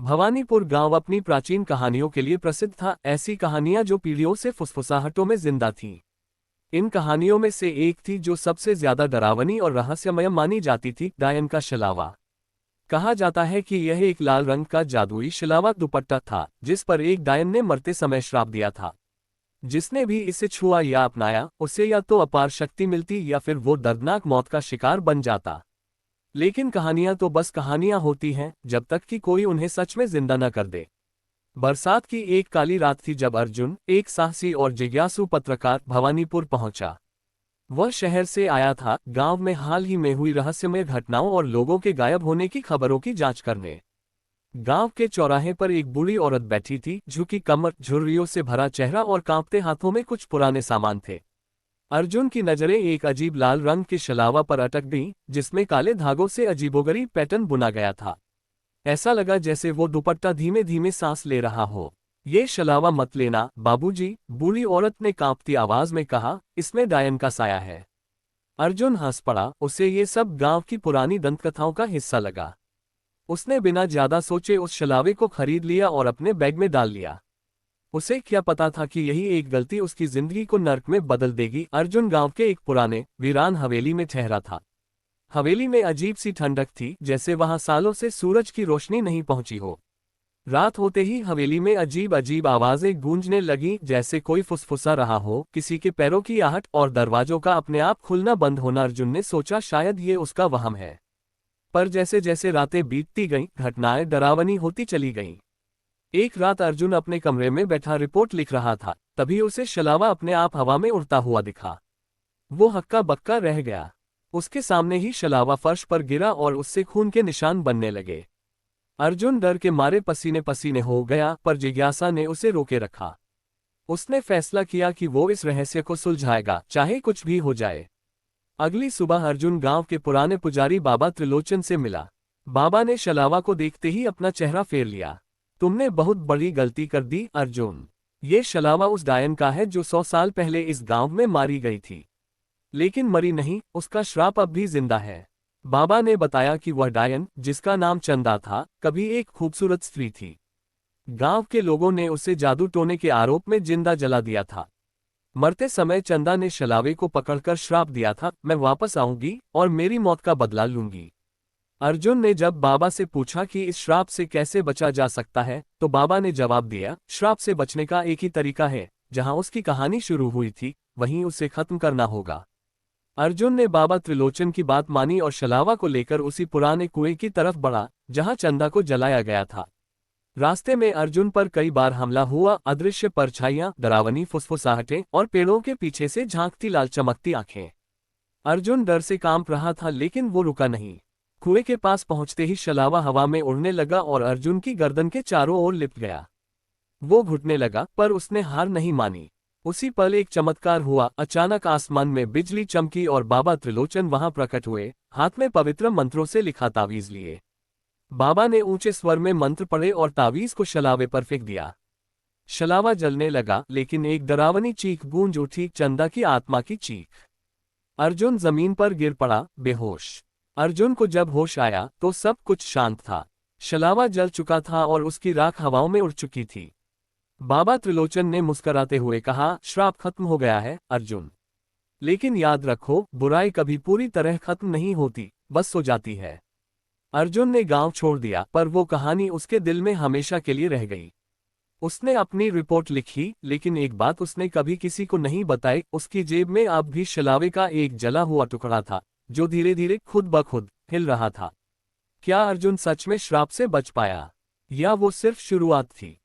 भवानीपुर गांव अपनी प्राचीन कहानियों के लिए प्रसिद्ध था। ऐसी कहानियां जो पीढ़ियों से फुसफुसाहटों में जिंदा थीं। इन कहानियों में से एक थी जो सबसे ज्यादा डरावनी और रहस्यमय मानी जाती थी, डायन का शलावा। कहा जाता है कि यह एक लाल रंग का जादुई शलावा दुपट्टा था जिस पर एक डायन ने मरते समय श्राप दिया था। जिसने भी इसे छुआ या अपनाया, उसे या तो अपार शक्ति मिलती या फिर वो दर्दनाक मौत का शिकार बन जाता। लेकिन कहानियां तो बस कहानियां होती हैं जब तक कि कोई उन्हें सच में जिंदा न कर दे। बरसात की एक काली रात थी जब अर्जुन, एक साहसी और जिज्ञासु पत्रकार, भवानीपुर पहुंचा। वह शहर से आया था, गांव में हाल ही में हुई रहस्यमय घटनाओं और लोगों के गायब होने की खबरों की जांच करने। गांव के चौराहे पर एक बूढ़ी औरत बैठी थी, झुकी कमर, झुर्रियों से भरा चेहरा और कांपते हाथों में कुछ पुराने सामान थे। अर्जुन की नजरें एक अजीब लाल रंग के शलावा पर अटक गईं, जिसमें काले धागों से अजीबोगरीब पैटर्न बुना गया था। ऐसा लगा जैसे वो दुपट्टा धीमे धीमे सांस ले रहा हो। ये शलावा मत लेना बाबूजी, बूढ़ी औरत ने कांपती आवाज में कहा, इसमें डायन का साया है। अर्जुन हंस पड़ा, उसे ये सब गांव की पुरानी दंतकथाओं का हिस्सा लगा। उसने बिना ज्यादा सोचे उस शलावे को खरीद लिया और अपने बैग में डाल लिया। उसे क्या पता था कि यही एक गलती उसकी जिंदगी को नर्क में बदल देगी। अर्जुन गांव के एक पुराने वीरान हवेली में ठहरा था। हवेली में अजीब सी ठंडक थी, जैसे वहां सालों से सूरज की रोशनी नहीं पहुंची हो। रात होते ही हवेली में अजीब अजीब आवाजें गूंजने लगीं, जैसे कोई फुसफुसा रहा हो, किसी के पैरों की आहट और दरवाजों का अपने आप खुलना बंद होना। अर्जुन ने सोचा शायद ये उसका वहम है। पर जैसे जैसे रातें बीतती गईं, घटनाएं डरावनी होती चली गईं। एक रात अर्जुन अपने कमरे में बैठा रिपोर्ट लिख रहा था, तभी उसे शलावा अपने आप हवा में उड़ता हुआ दिखा। वो हक्का बक्का रह गया। उसके सामने ही शलावा फर्श पर गिरा और उससे खून के निशान बनने लगे। अर्जुन डर के मारे पसीने पसीने हो गया, पर जिज्ञासा ने उसे रोके रखा। उसने फैसला किया कि वो इस रहस्य को सुलझाएगा, चाहे कुछ भी हो जाए। अगली सुबह अर्जुन गांव के पुराने पुजारी बाबा त्रिलोचन से मिला। बाबा ने शलावा को देखते ही अपना चेहरा फेर लिया। तुमने बहुत बड़ी गलती कर दी अर्जुन। ये शलावा उस डायन का है जो 100 साल पहले इस गांव में मारी गई थी। लेकिन मरी नहीं, उसका श्राप अब भी जिंदा है। बाबा ने बताया कि वह डायन, जिसका नाम चंदा था, कभी एक खूबसूरत स्त्री थी। गांव के लोगों ने उसे जादू टोने के आरोप में जिंदा जला दिया था। मरते समय चंदा ने शलावे को पकड़कर श्राप दिया था, मैं वापस आऊंगी और मेरी मौत का बदला लूंगी। अर्जुन ने जब बाबा से पूछा कि इस श्राप से कैसे बचा जा सकता है, तो बाबा ने जवाब दिया, श्राप से बचने का एक ही तरीका है, जहां उसकी कहानी शुरू हुई थी वहीं उसे खत्म करना होगा। अर्जुन ने बाबा त्रिलोचन की बात मानी और शलावा को लेकर उसी पुराने कुएं की तरफ बढ़ा जहां चंदा को जलाया गया था। रास्ते में अर्जुन पर कई बार हमला हुआ, अदृश्य परछाइयां, डरावनी फुसफुसाहटें और पेड़ों के पीछे से झांकती लाल चमकती आंखें। अर्जुन डर से कांप रहा था, लेकिन वो रुका नहीं। कुएं के पास पहुंचते ही शलावा हवा में उड़ने लगा और अर्जुन की गर्दन के चारों ओर लिपट गया। वो घुटने लगा, पर उसने हार नहीं मानी। उसी पल एक चमत्कार हुआ। अचानक आसमान में बिजली चमकी और बाबा त्रिलोचन वहां प्रकट हुए, हाथ में पवित्र मंत्रों से लिखा तावीज लिए। बाबा ने ऊंचे स्वर में मंत्र पढ़े और तावीज को शलावे पर फेंक दिया। शलावा जलने लगा, लेकिन एक डरावनी चीख गूंज उठी, चंदा की आत्मा की चीख। अर्जुन जमीन पर गिर पड़ा, बेहोश। अर्जुन को जब होश आया तो सब कुछ शांत था। शलावा जल चुका था और उसकी राख हवाओं में उड़ चुकी थी। बाबा त्रिलोचन ने मुस्कुराते हुए कहा, श्राप खत्म हो गया है अर्जुन। लेकिन याद रखो, बुराई कभी पूरी तरह खत्म नहीं होती, बस सो जाती है। अर्जुन ने गांव छोड़ दिया, पर वो कहानी उसके दिल में हमेशा के लिए रह गई। उसने अपनी रिपोर्ट लिखी, लेकिन एक बात उसने कभी किसी को नहीं बताई, उसकी जेब में अब भी शलावे का एक जला हुआ टुकड़ा था, जो धीरे धीरे खुद ब खुद हिल रहा था। क्या अर्जुन सच में श्राप से बच पाया, या वो सिर्फ शुरुआत थी?